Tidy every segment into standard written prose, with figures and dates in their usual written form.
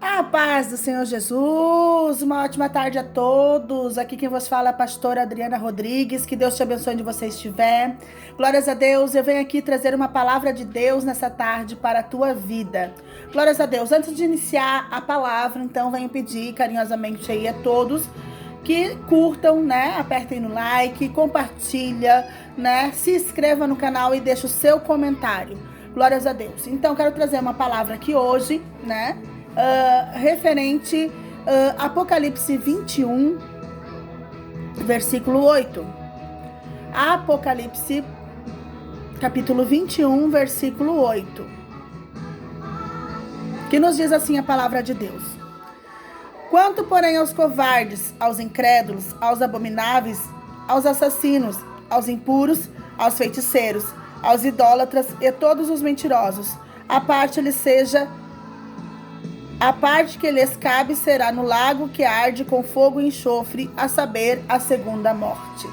A paz do Senhor Jesus, uma ótima tarde a todos. Aqui quem vos fala é a pastora Adriana Rodrigues. Que Deus te abençoe onde você estiver. Glórias a Deus, eu venho aqui trazer uma palavra de Deus nessa tarde para a tua vida. Glórias a Deus. Antes de iniciar a palavra, então venho pedir carinhosamente aí a todos que curtam, né? Apertem no like, compartilha, né? Se inscreva no canal e deixe o seu comentário. Glórias a Deus. Então quero trazer uma palavra aqui hoje, né? Referente Apocalipse 21, versículo 8. Apocalipse, capítulo 21, versículo 8. Que nos diz assim a palavra de Deus: Quanto, porém, aos covardes, aos incrédulos, aos abomináveis, aos assassinos, aos impuros, aos feiticeiros, aos idólatras e todos os mentirosos, a parte que lhes cabe será no lago que arde com fogo e enxofre, a saber, a segunda morte.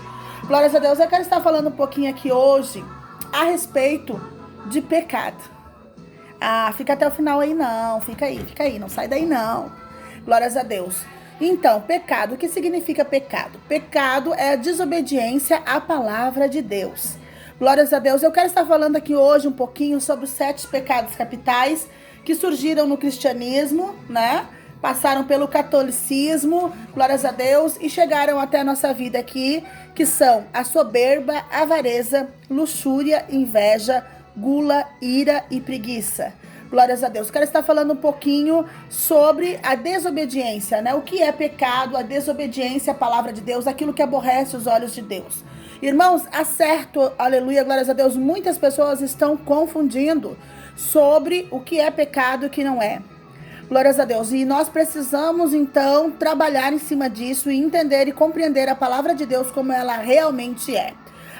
Glórias a Deus. Eu quero estar falando um pouquinho aqui hoje a respeito de pecado. Fica até o final aí não, fica aí, não sai daí não. Glórias a Deus. Então, pecado, o que significa pecado? Pecado é a desobediência à palavra de Deus. Glórias a Deus. Eu quero estar falando aqui hoje um pouquinho sobre os 7 pecados capitais que surgiram no cristianismo, né? Passaram pelo catolicismo, glórias a Deus, e chegaram até a nossa vida aqui, que são a soberba, avareza, luxúria, inveja, gula, ira e preguiça. Glórias a Deus. Quero estar falando um pouquinho sobre a desobediência, né? O que é pecado, a desobediência à palavra de Deus, aquilo que aborrece os olhos de Deus. Irmãos, acerto, aleluia, glórias a Deus, muitas pessoas estão confundindo sobre o que é pecado e o que não é. Glórias a Deus. E nós precisamos, então, trabalhar em cima disso e entender e compreender a palavra de Deus como ela realmente é.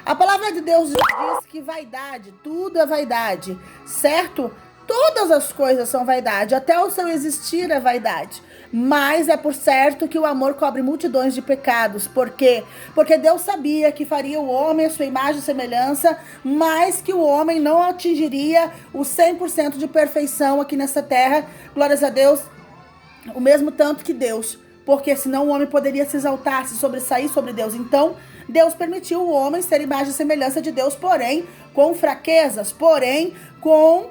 A palavra de Deus diz que vaidade, tudo é vaidade, certo? Todas as coisas são vaidade, até o seu existir é vaidade. Mas é por certo que o amor cobre multidões de pecados. Por quê? Porque Deus sabia que faria o homem a sua imagem e semelhança, mas que o homem não atingiria o 100% de perfeição aqui nessa terra. Glórias a Deus, o mesmo tanto que Deus. Porque senão o homem poderia se exaltar, se sobressair sobre Deus. Então, Deus permitiu o homem ser imagem e semelhança de Deus, porém, com fraquezas, porém, com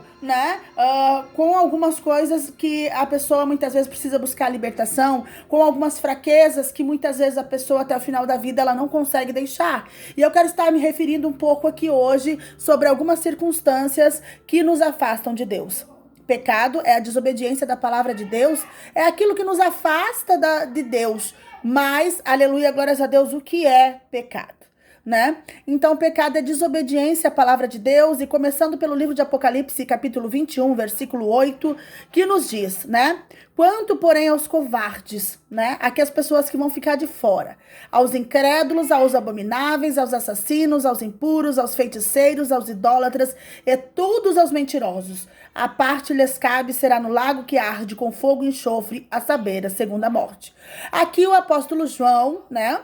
algumas coisas que a pessoa muitas vezes precisa buscar libertação, com algumas fraquezas que muitas vezes a pessoa até o final da vida ela não consegue deixar. E eu quero estar me referindo um pouco aqui hoje sobre algumas circunstâncias que nos afastam de Deus. Pecado é a desobediência da palavra de Deus, é aquilo que nos afasta de Deus. Mas, aleluia, glórias a Deus, o que é pecado? Né? Então, o pecado é desobediência à palavra de Deus, e começando pelo livro de Apocalipse, capítulo 21, versículo 8, que nos diz, né? Quanto, porém, aos covardes, né? Aqui as pessoas que vão ficar de fora, aos incrédulos, aos abomináveis, aos assassinos, aos impuros, aos feiticeiros, aos idólatras e todos aos mentirosos, a parte lhes cabe será no lago que arde com fogo e enxofre, a saber, a segunda morte. Aqui o apóstolo João, né?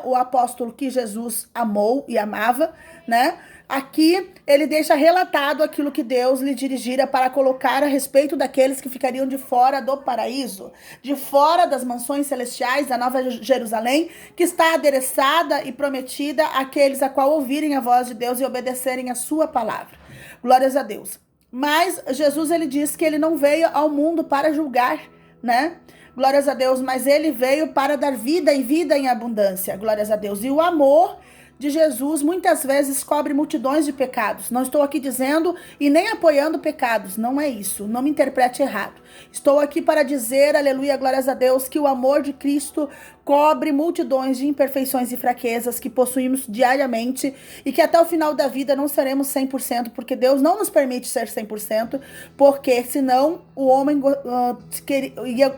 O apóstolo que Jesus amou e amava, né? Aqui ele deixa relatado aquilo que Deus lhe dirigira para colocar a respeito daqueles que ficariam de fora do paraíso, de fora das mansões celestiais, da Nova Jerusalém, que está adereçada e prometida àqueles a qual ouvirem a voz de Deus e obedecerem a sua palavra. Glórias a Deus. Mas Jesus, ele diz que ele não veio ao mundo para julgar, né? Glórias a Deus, mas ele veio para dar vida e vida em abundância. Glórias a Deus. E o amor de Jesus muitas vezes cobre multidões de pecados. Não estou aqui dizendo e nem apoiando pecados, não é isso, não me interprete errado. Estou aqui para dizer, aleluia, glórias a Deus, que o amor de Cristo cobre multidões de imperfeições e fraquezas que possuímos diariamente e que até o final da vida não seremos 100%, porque Deus não nos permite ser 100%, porque senão o homem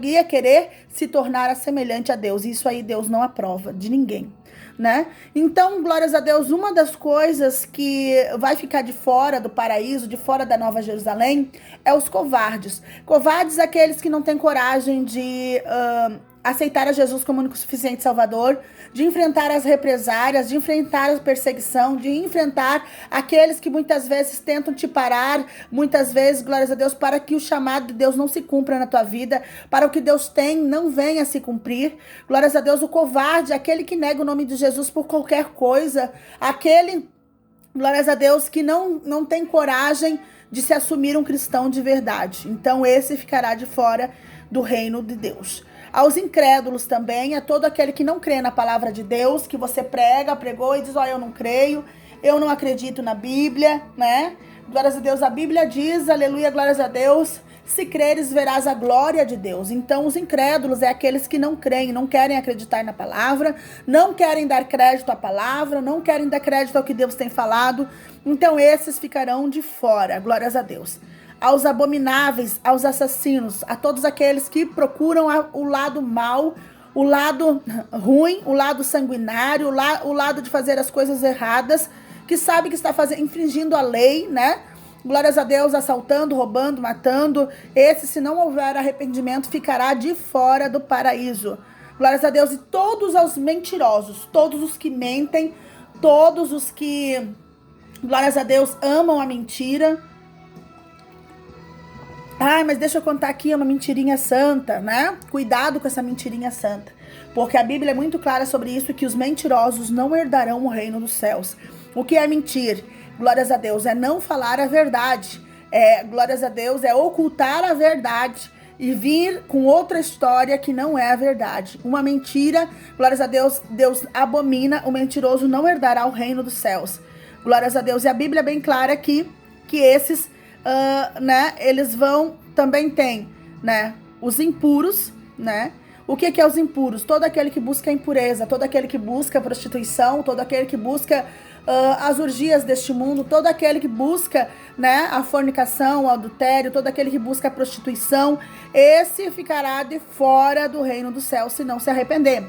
ia querer se tornar semelhante a Deus, e isso aí Deus não aprova de ninguém. Né? Então, glórias a Deus, uma das coisas que vai ficar de fora do paraíso, de fora da Nova Jerusalém, é os covardes. Covardes, aqueles que não têm coragem de aceitar a Jesus como único suficiente Salvador, de enfrentar as represárias, de enfrentar a perseguição, de enfrentar aqueles que muitas vezes tentam te parar, muitas vezes, glórias a Deus, para que o chamado de Deus não se cumpra na tua vida, para o que Deus tem não venha a se cumprir. Glórias a Deus, o covarde, aquele que nega o nome de Jesus por qualquer coisa, aquele, glórias a Deus, que não tem coragem de se assumir um cristão de verdade. Então esse ficará de fora do reino de Deus. Aos incrédulos também, a todo aquele que não crê na palavra de Deus, que você pregou e diz, eu não creio, eu não acredito na Bíblia, né? Glórias a Deus, a Bíblia diz, aleluia, glórias a Deus, se creres verás a glória de Deus. Então os incrédulos é aqueles que não creem, não querem acreditar na palavra, não querem dar crédito à palavra, não querem dar crédito ao que Deus tem falado. Então esses ficarão de fora, glórias a Deus. Aos abomináveis, aos assassinos, a todos aqueles que procuram o lado mal, o lado ruim, o lado sanguinário, o lado de fazer as coisas erradas, que sabe que está infringindo a lei, né? Glórias a Deus, assaltando, roubando, matando. Esse, se não houver arrependimento, ficará de fora do paraíso. Glórias a Deus. E todos os mentirosos, todos os que mentem, todos os que, glórias a Deus, amam a mentira. Mas deixa eu contar aqui uma mentirinha santa, né? Cuidado com essa mentirinha santa. Porque a Bíblia é muito clara sobre isso, que os mentirosos não herdarão o reino dos céus. O que é mentir? Glórias a Deus, é não falar a verdade. Glórias a Deus, é ocultar a verdade e vir com outra história que não é a verdade. Uma mentira, glórias a Deus, Deus abomina, o mentiroso não herdará o reino dos céus. Glórias a Deus. E a Bíblia é bem clara aqui que esses... né, eles vão, também tem, né, os impuros, né, o que é os impuros? Todo aquele que busca a impureza, todo aquele que busca a prostituição, todo aquele que busca as orgias deste mundo, todo aquele que busca, né, a fornicação, o adultério, todo aquele que busca a prostituição, esse ficará de fora do reino do céu se não se arrepender.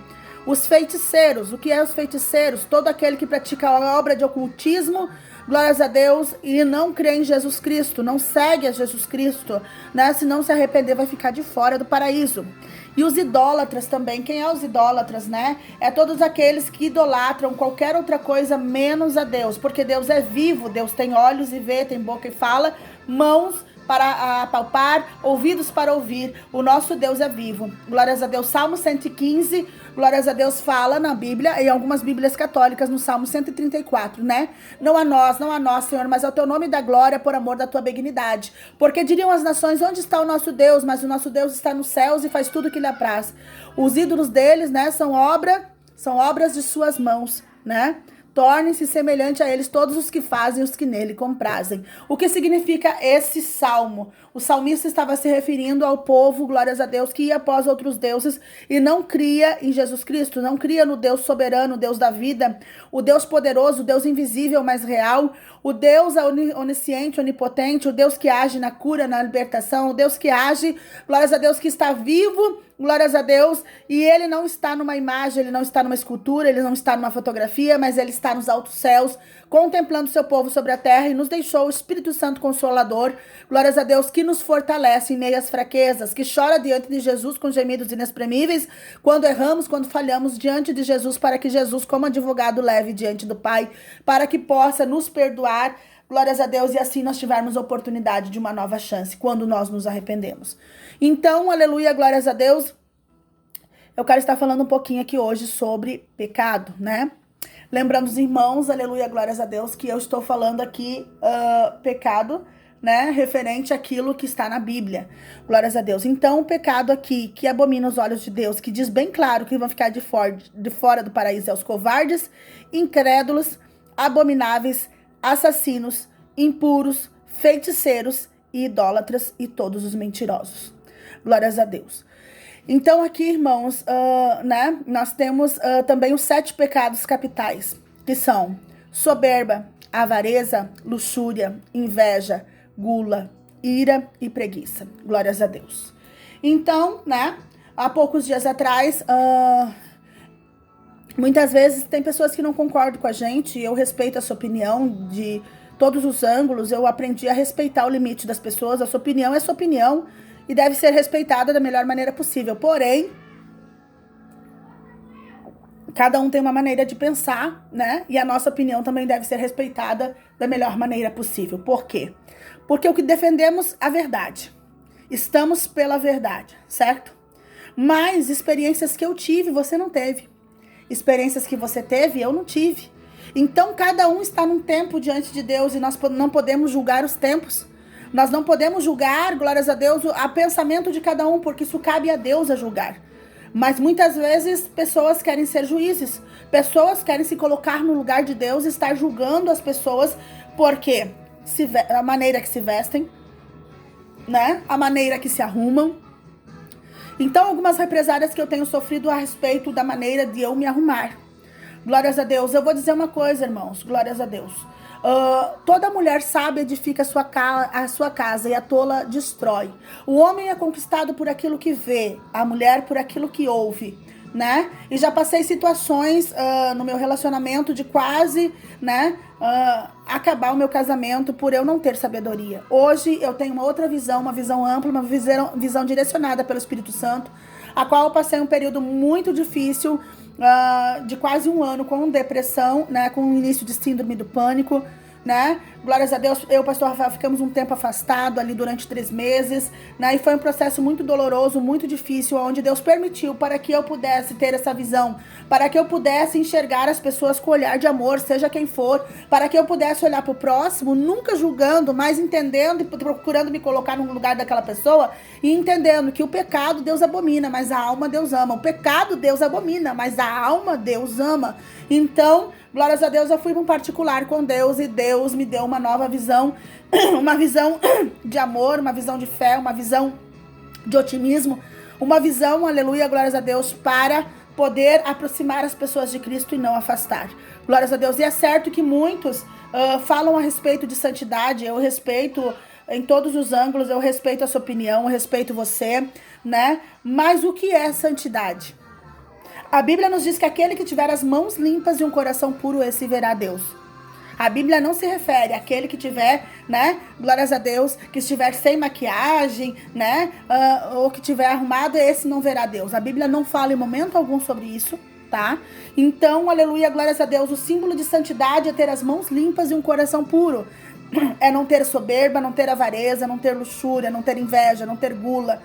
Os feiticeiros, o que é os feiticeiros? Todo aquele que pratica a obra de ocultismo, glórias a Deus, e não crê em Jesus Cristo, não segue a Jesus Cristo, né? Se não se arrepender, vai ficar de fora do paraíso. E os idólatras também. Quem é os idólatras, né? É todos aqueles que idolatram qualquer outra coisa menos a Deus, porque Deus é vivo, Deus tem olhos e vê, tem boca e fala, mãos para apalpar, ouvidos para ouvir. O nosso Deus é vivo. Glórias a Deus. Salmo 115, glórias a Deus, fala na Bíblia, em algumas Bíblias católicas, no Salmo 134, né? Não a nós, Senhor, mas ao teu nome da glória, por amor da tua benignidade. Porque diriam as nações, onde está o nosso Deus? Mas o nosso Deus está nos céus e faz tudo o que lhe apraz. Os ídolos deles, né, são obras de suas mãos, né? Tornem-se semelhante a eles todos os que fazem, os que nele comprazem. O que significa esse salmo? O salmista estava se referindo ao povo, glórias a Deus, que ia após outros deuses e não cria em Jesus Cristo, não cria no Deus soberano, o Deus da vida, o Deus poderoso, o Deus invisível, mas real, o Deus onisciente, onipotente, o Deus que age na cura, na libertação, o Deus que age, glórias a Deus, que está vivo, glórias a Deus, e ele não está numa imagem, ele não está numa escultura, ele não está numa fotografia, mas ele está nos altos céus, contemplando seu povo sobre a terra, e nos deixou o Espírito Santo Consolador, glórias a Deus, que nos fortalece em meio às fraquezas, que chora diante de Jesus com gemidos inexprimíveis, quando erramos, quando falhamos diante de Jesus, para que Jesus, como advogado, leve diante do Pai, para que possa nos perdoar, glórias a Deus, e assim nós tivermos oportunidade de uma nova chance, quando nós nos arrependemos. Então, aleluia, glórias a Deus, eu quero estar falando um pouquinho aqui hoje sobre pecado, né? Lembrando os irmãos, aleluia, glórias a Deus, que eu estou falando aqui pecado, né, referente àquilo que está na Bíblia, glórias a Deus. Então, o pecado aqui, que abomina os olhos de Deus, que diz bem claro que vão ficar de fora do paraíso, é os covardes, incrédulos, abomináveis, assassinos, impuros, feiticeiros e idólatras e todos os mentirosos. Glórias a Deus. Então aqui, irmãos, né, nós temos também os 7 pecados capitais, que são soberba, avareza, luxúria, inveja, gula, ira e preguiça. Glórias a Deus. Então, né, há poucos dias atrás, muitas vezes tem pessoas que não concordam com a gente, eu respeito a sua opinião de todos os ângulos, eu aprendi a respeitar o limite das pessoas, a sua opinião é sua opinião, e deve ser respeitada da melhor maneira possível. Porém, Cada um tem uma maneira de pensar, né? E a nossa opinião também deve ser respeitada da melhor maneira possível. Por quê? Porque o que defendemos é a verdade. Estamos pela verdade, certo? Mas experiências que eu tive, você não teve. Experiências que você teve, eu não tive. Então, cada um está num tempo diante de Deus e nós não podemos julgar os tempos. Nós não podemos julgar, glórias a Deus, o pensamento de cada um, porque isso cabe a Deus a julgar. Mas muitas vezes pessoas querem ser juízes. Pessoas querem se colocar no lugar de Deus e estar julgando as pessoas porque a maneira que se vestem, né? A maneira que se arrumam. Então, algumas represálias que eu tenho sofrido a respeito da maneira de eu me arrumar. Glórias a Deus. Eu vou dizer uma coisa, irmãos. Glórias a Deus. Toda mulher sábia edifica a sua casa e a tola destrói. O homem é conquistado por aquilo que vê, a mulher por aquilo que ouve, né? E já passei situações no meu relacionamento de quase, né, acabar o meu casamento por eu não ter sabedoria. Hoje eu tenho uma outra visão, uma visão ampla, uma visão direcionada pelo Espírito Santo, a qual eu passei um período muito difícil, de quase um ano com depressão, né, com o início de síndrome do pânico, né? Glórias a Deus, eu e o pastor Rafael ficamos um tempo afastado ali durante 3 meses, né? E foi um processo muito doloroso, muito difícil, onde Deus permitiu para que eu pudesse ter essa visão, para que eu pudesse enxergar as pessoas com olhar de amor, seja quem for, para que eu pudesse olhar para o próximo, nunca julgando, mas entendendo e procurando me colocar no lugar daquela pessoa e entendendo que o pecado Deus abomina, mas a alma Deus ama. O pecado Deus abomina, mas a alma Deus ama. Então, glórias a Deus, eu fui para um particular com Deus e Deus me deu uma nova visão, uma visão de amor, uma visão de fé, uma visão de otimismo, uma visão, aleluia, glórias a Deus, para poder aproximar as pessoas de Cristo e não afastar. Glórias a Deus. E é certo que muitos falam a respeito de santidade, eu respeito em todos os ângulos, eu respeito a sua opinião, eu respeito você, né? Mas o que é santidade? A Bíblia nos diz que aquele que tiver as mãos limpas e um coração puro, esse verá Deus. A Bíblia não se refere àquele que tiver, né, glórias a Deus, que estiver sem maquiagem, né, ou que tiver arrumado, esse não verá Deus. A Bíblia não fala em momento algum sobre isso, tá? Então, aleluia, glórias a Deus, o símbolo de santidade é ter as mãos limpas e um coração puro. É não ter soberba, não ter avareza, não ter luxúria, não ter inveja, não ter gula,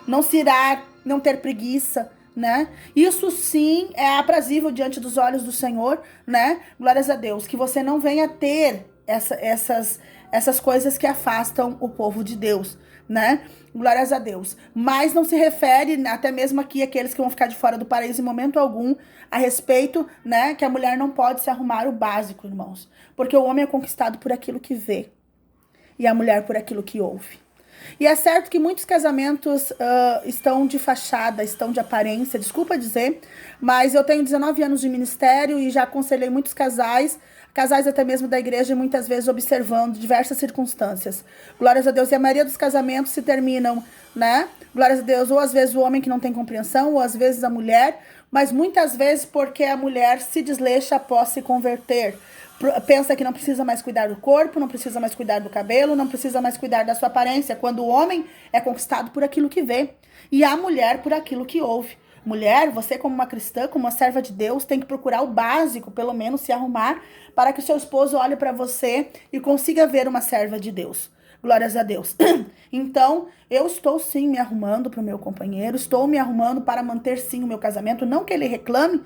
não se irar, não ter preguiça, né? Isso sim é aprazível diante dos olhos do Senhor, né? Glórias a Deus, que você não venha ter essas coisas que afastam o povo de Deus, né? Glórias a Deus. Mas não se refere, até mesmo aqui, aqueles que vão ficar de fora do paraíso em momento algum, a respeito, né? Que a mulher não pode se arrumar o básico, irmãos. Porque o homem é conquistado por aquilo que vê e a mulher por aquilo que ouve. E é certo que muitos casamentos estão de fachada, estão de aparência, desculpa dizer, mas eu tenho 19 anos de ministério e já aconselhei muitos casais até mesmo da igreja, muitas vezes observando diversas circunstâncias. Glórias a Deus. E a maioria dos casamentos se terminam, né? Glórias a Deus, ou às vezes o homem que não tem compreensão, ou às vezes a mulher, mas muitas vezes porque a mulher se desleixa após se converter. Pensa que não precisa mais cuidar do corpo, não precisa mais cuidar do cabelo, não precisa mais cuidar da sua aparência, quando o homem é conquistado por aquilo que vê e a mulher por aquilo que ouve. Mulher, você como uma cristã, como uma serva de Deus, tem que procurar o básico, pelo menos se arrumar, para que o seu esposo olhe para você e consiga ver uma serva de Deus. Glórias a Deus. Então, eu estou sim me arrumando para o meu companheiro, estou me arrumando para manter sim o meu casamento, não que ele reclame,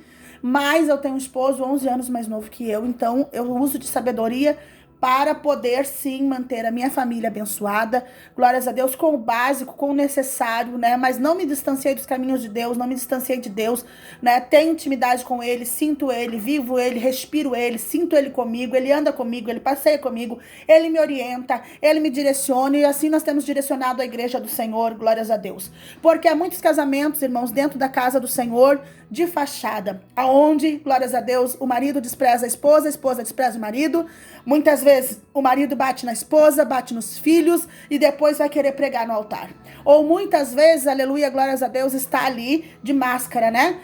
mas eu tenho um esposo 11 anos mais novo que eu, então eu uso de sabedoria para poder sim manter a minha família abençoada, glórias a Deus, com o básico, com o necessário, né? Mas não me distanciei dos caminhos de Deus, não me distanciei de Deus, né? Tenho intimidade com Ele, sinto Ele, vivo Ele, respiro Ele, sinto Ele comigo, Ele anda comigo, Ele passeia comigo, Ele me orienta, Ele me direciona, e assim nós temos direcionado a igreja do Senhor, glórias a Deus. Porque há muitos casamentos, irmãos, dentro da casa do Senhor, de fachada, aonde, glórias a Deus, o marido despreza a esposa despreza o marido, muitas vezes o marido bate na esposa, bate nos filhos e depois vai querer pregar no altar. Ou muitas vezes, aleluia, glórias a Deus, está ali de máscara, né?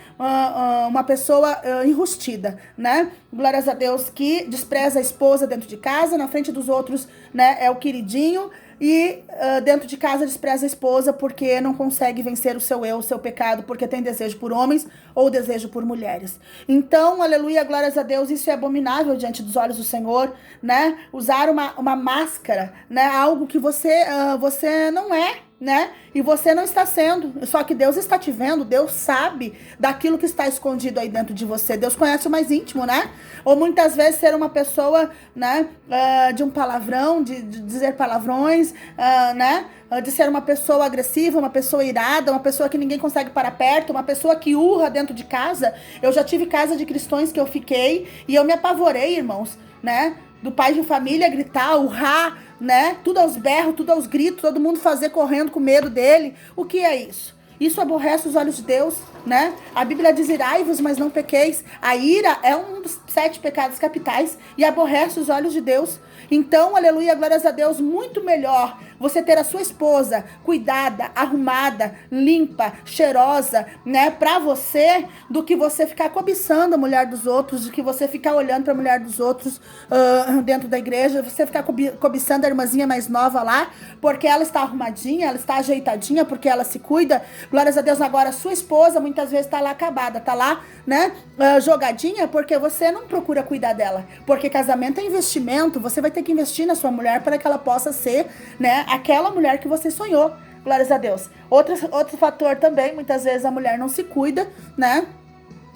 Uma pessoa enrustida, né? Glórias a Deus, que despreza a esposa dentro de casa, na frente dos outros, né? É o queridinho. E dentro de casa despreza a esposa porque não consegue vencer o seu eu, o seu pecado, porque tem desejo por homens ou desejo por mulheres. Então, aleluia, glórias a Deus, isso é abominável diante dos olhos do Senhor, né? Usar uma máscara, né? Algo que você não é, né? E você não está sendo, só que Deus está te vendo, Deus sabe daquilo que está escondido aí dentro de você, Deus conhece o mais íntimo, né? Ou muitas vezes ser uma pessoa, né, de um palavrão, de dizer palavrões, né, de ser uma pessoa agressiva, uma pessoa irada, uma pessoa que ninguém consegue parar perto, uma pessoa que urra dentro de casa. Eu já tive casa de cristãos que eu fiquei e eu me apavorei, irmãos, né? Do pai de família gritar, urrar, né? Tudo aos berros, tudo aos gritos, todo mundo fazer correndo com medo dele. O que é isso? Isso aborrece os olhos de Deus, né? A Bíblia diz: irai-vos, mas não pequeis. A ira é um dos 7 pecados capitais e aborrece os olhos de Deus. Então, aleluia, glórias a Deus, muito melhor você ter a sua esposa cuidada, arrumada, limpa, cheirosa, né, pra você, do que você ficar cobiçando a mulher dos outros, do que você ficar olhando pra mulher dos outros dentro da igreja, você ficar cobiçando a irmãzinha mais nova lá, porque ela está arrumadinha, ela está ajeitadinha, porque ela se cuida. Glórias a Deus. Agora, a sua esposa muitas vezes está lá acabada, está lá, né, jogadinha, porque você não procura cuidar dela. Porque casamento é investimento, você vai ter que investir na sua mulher para que ela possa ser, né, aquela mulher que você sonhou. Glórias a Deus. Outro fator também, muitas vezes a mulher não se cuida, né?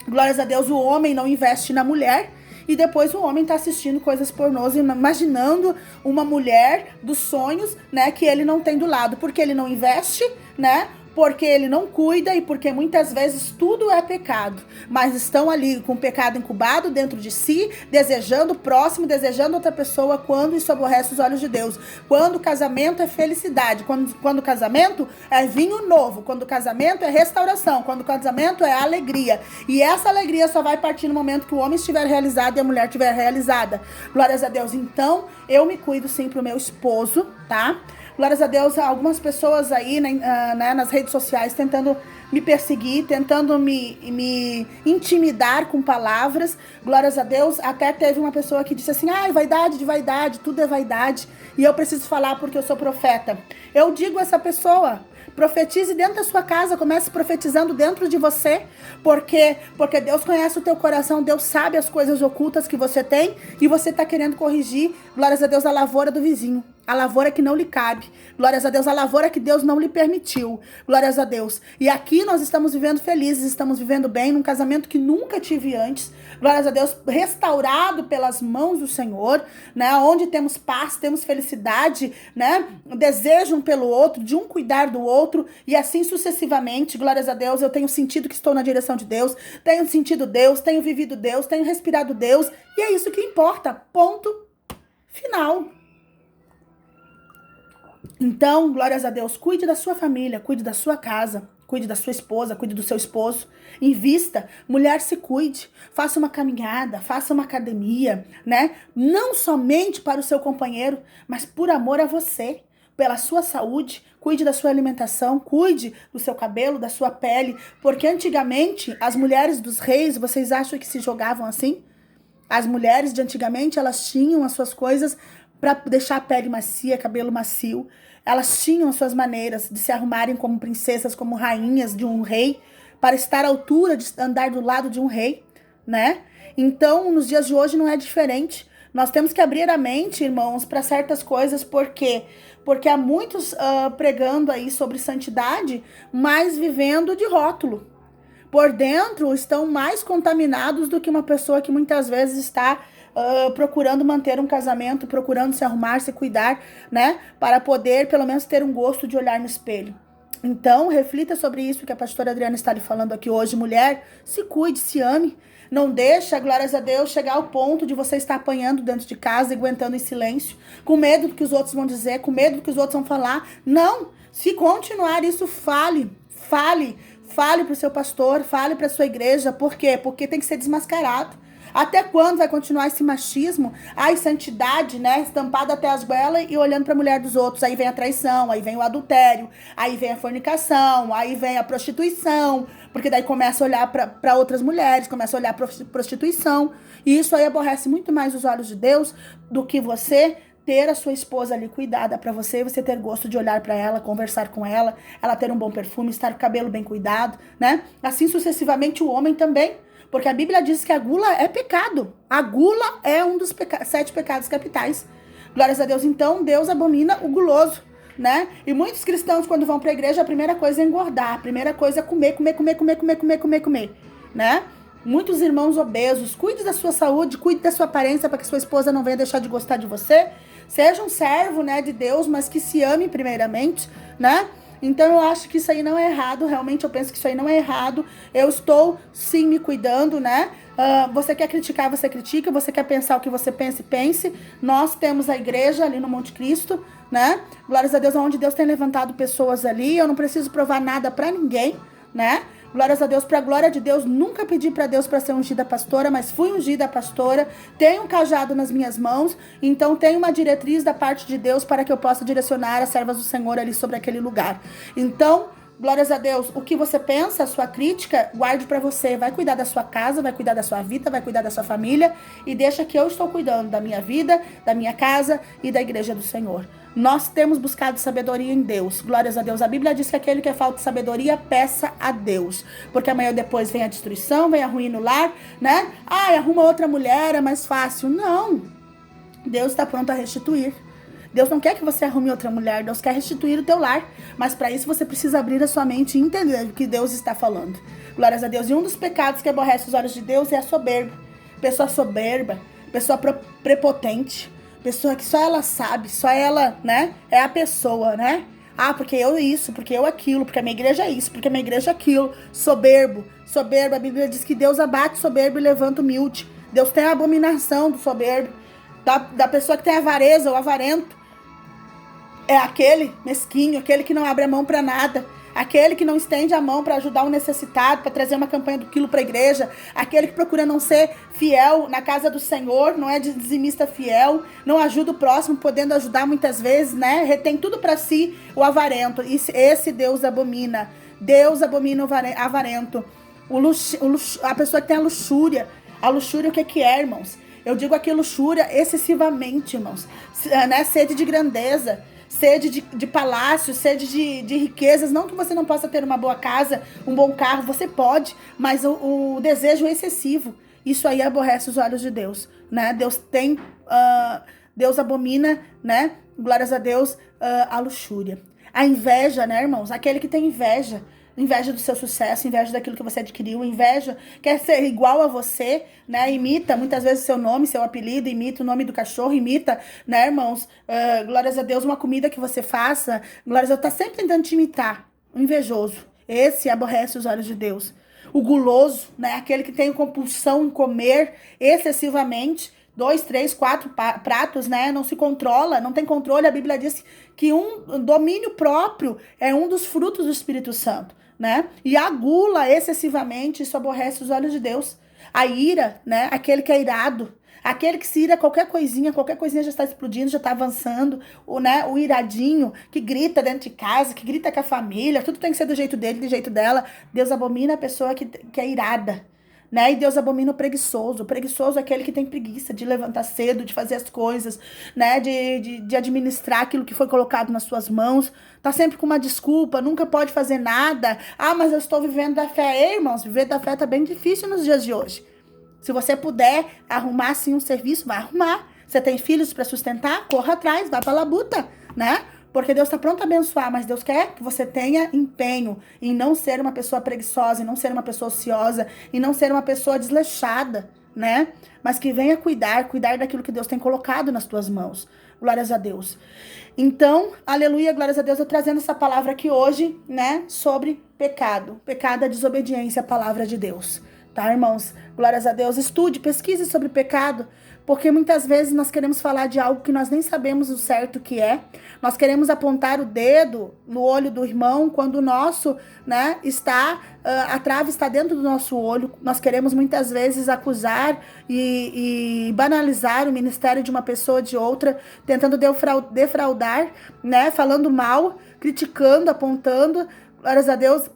Glórias a Deus, o homem não investe na mulher. E depois o homem tá assistindo coisas pornôs, imaginando uma mulher dos sonhos, né, que ele não tem do lado. Porque ele não investe, né? Porque ele não cuida e porque muitas vezes tudo é pecado. Mas estão ali com o pecado incubado dentro de si, desejando o próximo, desejando outra pessoa, quando isso aborrece os olhos de Deus. Quando o casamento é felicidade, quando o casamento é vinho novo, quando o casamento é restauração, quando o casamento é alegria. E essa alegria só vai partir no momento que o homem estiver realizado e a mulher estiver realizada. Glórias a Deus. Então, eu me cuido sim pro meu esposo, tá? Glórias a Deus, algumas pessoas aí, né, nas redes sociais tentando me perseguir, tentando me intimidar com palavras. Glórias a Deus, até teve uma pessoa que disse assim: ai, vaidade de vaidade, tudo é vaidade, e eu preciso falar porque eu sou profeta. Eu digo a essa pessoa: profetize dentro da sua casa, comece profetizando dentro de você, porque Deus conhece o teu coração, Deus sabe as coisas ocultas que você tem, e você está querendo corrigir, glórias a Deus, a lavoura do vizinho. A lavoura que não lhe cabe. Glórias a Deus, a lavoura que Deus não lhe permitiu. Glórias a Deus. E aqui nós estamos vivendo felizes, estamos vivendo bem, num casamento que nunca tive antes. Glórias a Deus, restaurado pelas mãos do Senhor, né? Onde temos paz, temos felicidade, né? Desejo um pelo outro, de um cuidar do outro, e assim sucessivamente. Glórias a Deus, eu tenho sentido que estou na direção de Deus, tenho sentido Deus, tenho vivido Deus, tenho respirado Deus, e é isso que importa. Ponto final. Então, glórias a Deus, cuide da sua família, cuide da sua casa, cuide da sua esposa, cuide do seu esposo, invista, mulher, se cuide, faça uma caminhada, faça uma academia, né? Não somente para o seu companheiro, mas por amor a você, pela sua saúde, cuide da sua alimentação, cuide do seu cabelo, da sua pele, porque antigamente as mulheres dos reis, vocês acham que se jogavam assim? As mulheres de antigamente, elas tinham as suas coisas para deixar a pele macia, cabelo macio. Elas tinham as suas maneiras de se arrumarem como princesas, como rainhas de um rei, para estar à altura de andar do lado de um rei, né? Então, nos dias de hoje não é diferente. Nós temos que abrir a mente, irmãos, para certas coisas. Por quê? Porque há muitos pregando aí sobre santidade, mas vivendo de rótulo. Por dentro estão mais contaminados do que uma pessoa que muitas vezes está procurando manter um casamento, procurando se arrumar, se cuidar, né? Para poder, pelo menos, ter um gosto de olhar no espelho. Então, reflita sobre isso que a pastora Adriana está lhe falando aqui hoje. Mulher, se cuide, se ame. Não deixa, glórias a Deus, chegar ao ponto de você estar apanhando dentro de casa e aguentando em silêncio, com medo do que os outros vão dizer, com medo do que os outros vão falar. Não! Se continuar isso, fale para o seu pastor, fale para a sua igreja. Por quê? Porque tem que ser desmascarado. Até quando vai continuar esse machismo? Ai, santidade, né? Estampada até as goelas e olhando para a mulher dos outros. Aí vem a traição, aí vem o adultério, aí vem a fornicação, aí vem a prostituição. Porque daí começa a olhar para outras mulheres, começa a olhar para prostituição. E isso aí aborrece muito mais os olhos de Deus do que você ter a sua esposa ali cuidada para você ter gosto de olhar para ela, conversar com ela, ela ter um bom perfume, estar com o cabelo bem cuidado, né? Assim sucessivamente o homem também, porque a Bíblia diz que a gula é pecado. A gula é um dos 7 pecados capitais. Glórias a Deus. Então, Deus abomina o guloso, né? E muitos cristãos, quando vão para a igreja, a primeira coisa é engordar, a primeira coisa é comer, né? Muitos irmãos obesos, cuide da sua saúde, cuide da sua aparência para que sua esposa não venha deixar de gostar de você. Seja um servo, né, de Deus, mas que se ame primeiramente, né? Então eu acho que isso aí não é errado, realmente eu penso que isso aí não é errado. Eu estou sim me cuidando, né? Você quer criticar, você critica. Você quer pensar o que você pensa, pense. Nós temos a igreja ali no Monte Cristo, né? Glórias a Deus, onde Deus tem levantado pessoas ali. Eu não preciso provar nada para ninguém, né? Glórias a Deus, para a glória de Deus, nunca pedi para Deus para ser ungida pastora, mas fui ungida pastora, tenho um cajado nas minhas mãos, então tenho uma diretriz da parte de Deus para que eu possa direcionar as servas do Senhor ali sobre aquele lugar. Então, glórias a Deus, o que você pensa, a sua crítica, guarde para você, vai cuidar da sua casa, vai cuidar da sua vida, vai cuidar da sua família e deixa que eu estou cuidando da minha vida, da minha casa e da igreja do Senhor. Nós temos buscado sabedoria em Deus. Glórias a Deus. A Bíblia diz que aquele que falta de sabedoria, peça a Deus. Porque amanhã depois vem a destruição, vem a ruim no lar, né? Arruma outra mulher, é mais fácil. Não. Deus está pronto a restituir. Deus não quer que você arrume outra mulher. Deus quer restituir o teu lar. Mas para isso você precisa abrir a sua mente e entender o que Deus está falando. Glórias a Deus. E um dos pecados que aborrece os olhos de Deus é a soberba. Pessoa soberba, pessoa prepotente. Pessoa que só ela sabe, só ela, né? É a pessoa, né? Porque eu isso, porque eu aquilo, porque a minha igreja é isso, porque a minha igreja é aquilo. Soberbo, a Bíblia diz que Deus abate o soberbo e levanta o humilde. Deus tem a abominação do soberbo, da pessoa que tem avareza, o avarento. É aquele mesquinho, aquele que não abre a mão para nada. Aquele que não estende a mão para ajudar o necessitado, para trazer uma campanha do quilo para a igreja. Aquele que procura não ser fiel na casa do Senhor, não é dizimista fiel, não ajuda o próximo, podendo ajudar muitas vezes, né? Retém tudo para si, o avarento. Esse Deus abomina. Deus abomina o avarento. A pessoa que tem a luxúria. A luxúria, o que é, irmãos? Eu digo aqui luxúria excessivamente, irmãos. Né? Sede de grandeza. Sede de palácio, sede de riquezas. Não que você não possa ter uma boa casa, um bom carro, você pode, mas o desejo é excessivo. Isso aí aborrece os olhos de Deus, né? Deus abomina, né? Glórias a Deus, a luxúria. A inveja, né, irmãos? Aquele que tem inveja do seu sucesso, inveja daquilo que você adquiriu, inveja, quer ser igual a você, né, imita muitas vezes seu nome, seu apelido, imita o nome do cachorro, imita, né, irmãos, glórias a Deus, uma comida que você faça, glórias a Deus, tá sempre tentando te imitar, o invejoso, esse aborrece os olhos de Deus. O guloso, né, aquele que tem compulsão em comer excessivamente, 2, 3, 4 pratos, né? Não se controla, não tem controle. A Bíblia diz que um domínio próprio é um dos frutos do Espírito Santo, né? E a gula excessivamente, isso aborrece os olhos de Deus. A ira, né? Aquele que é irado, aquele que se ira qualquer coisinha já está explodindo, já está avançando, o iradinho, que grita dentro de casa, que grita com a família, tudo tem que ser do jeito dele, do jeito dela. Deus abomina a pessoa que é irada, né? E Deus abomina o preguiçoso. O preguiçoso é aquele que tem preguiça de levantar cedo, de fazer as coisas, né? De administrar aquilo que foi colocado nas suas mãos. Tá sempre com uma desculpa, nunca pode fazer nada. Mas eu estou vivendo da fé. Ei, irmãos, viver da fé tá bem difícil nos dias de hoje. Se você puder arrumar, sim, um serviço, vai arrumar. Você tem filhos para sustentar? Corra atrás, vai pra labuta, né? Porque Deus está pronto a abençoar, mas Deus quer que você tenha empenho em não ser uma pessoa preguiçosa, em não ser uma pessoa ociosa, em não ser uma pessoa desleixada, né? Mas que venha cuidar daquilo que Deus tem colocado nas tuas mãos. Glórias a Deus. Então, aleluia, glórias a Deus, eu trazendo essa palavra aqui hoje, né? Sobre pecado. Pecado é desobediência à palavra de Deus. Tá, irmãos? Glórias a Deus. Estude, pesquise sobre pecado. Porque muitas vezes nós queremos falar de algo que nós nem sabemos o certo que é. Nós queremos apontar o dedo no olho do irmão quando o nosso, né, a trave está dentro do nosso olho. Nós queremos muitas vezes acusar e banalizar o ministério de uma pessoa ou de outra, tentando defraudar, né, falando mal, criticando, apontando, glórias a Deus,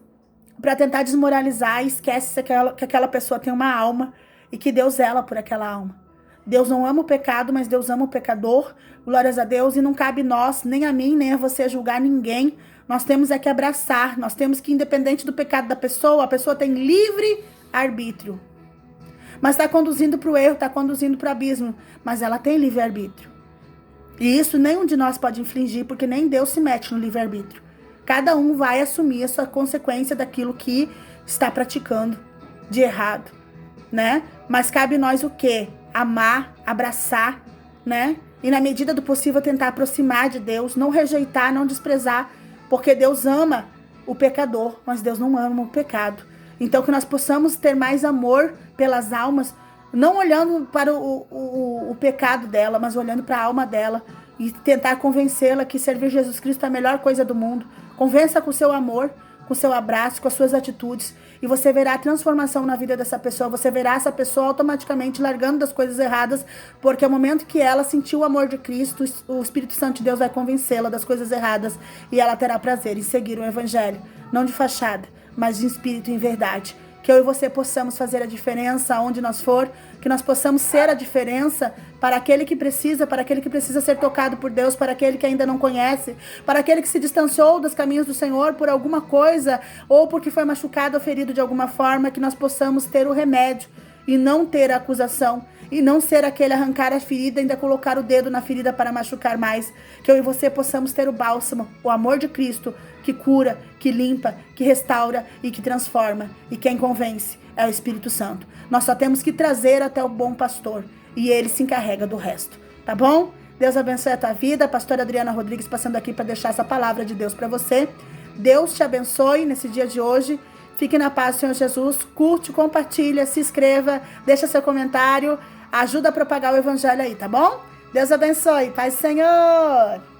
para tentar desmoralizar. E esquece que aquela pessoa tem uma alma e que Deus zela por aquela alma. Deus não ama o pecado, mas Deus ama o pecador. Glórias a Deus. E não cabe nós, nem a mim, nem a você julgar ninguém. Nós temos é que abraçar. Nós temos que, independente do pecado da pessoa, a pessoa tem livre arbítrio. Mas está conduzindo para o erro, está conduzindo para o abismo. Mas ela tem livre arbítrio. E isso nenhum de nós pode infligir, porque nem Deus se mete no livre arbítrio. Cada um vai assumir a sua consequência daquilo que está praticando de errado, né? Mas cabe nós o quê? Amar, abraçar, né? E na medida do possível tentar aproximar de Deus, não rejeitar, não desprezar, porque Deus ama o pecador, mas Deus não ama o pecado. Então que nós possamos ter mais amor pelas almas, não olhando para o pecado dela, mas olhando para a alma dela e tentar convencê-la que servir Jesus Cristo é a melhor coisa do mundo. Convença com o seu amor, com o seu abraço, com as suas atitudes, e você verá a transformação na vida dessa pessoa. Você verá essa pessoa automaticamente largando das coisas erradas, porque é o momento que ela sentiu o amor de Cristo, o Espírito Santo de Deus vai convencê-la das coisas erradas, e ela terá prazer em seguir o Evangelho, não de fachada, mas de espírito e em verdade. Que eu e você possamos fazer a diferença onde nós for, que nós possamos ser a diferença para aquele que precisa ser tocado por Deus, para aquele que ainda não conhece, para aquele que se distanciou dos caminhos do Senhor por alguma coisa, ou porque foi machucado ou ferido de alguma forma, que nós possamos ter o remédio e não ter a acusação, e não ser aquele arrancar a ferida e ainda colocar o dedo na ferida para machucar mais. Que eu e você possamos ter o bálsamo, o amor de Cristo, que cura, que limpa, que restaura e que transforma. E quem convence é o Espírito Santo. Nós só temos que trazer até o bom pastor, e ele se encarrega do resto, tá bom? Deus abençoe a tua vida. A pastora Adriana Rodrigues passando aqui para deixar essa palavra de Deus para você. Deus te abençoe nesse dia de hoje. Fique na paz do Senhor Jesus. Curte, compartilha, se inscreva, deixa seu comentário. Ajuda a propagar o Evangelho aí, tá bom? Deus abençoe. Paz, Senhor.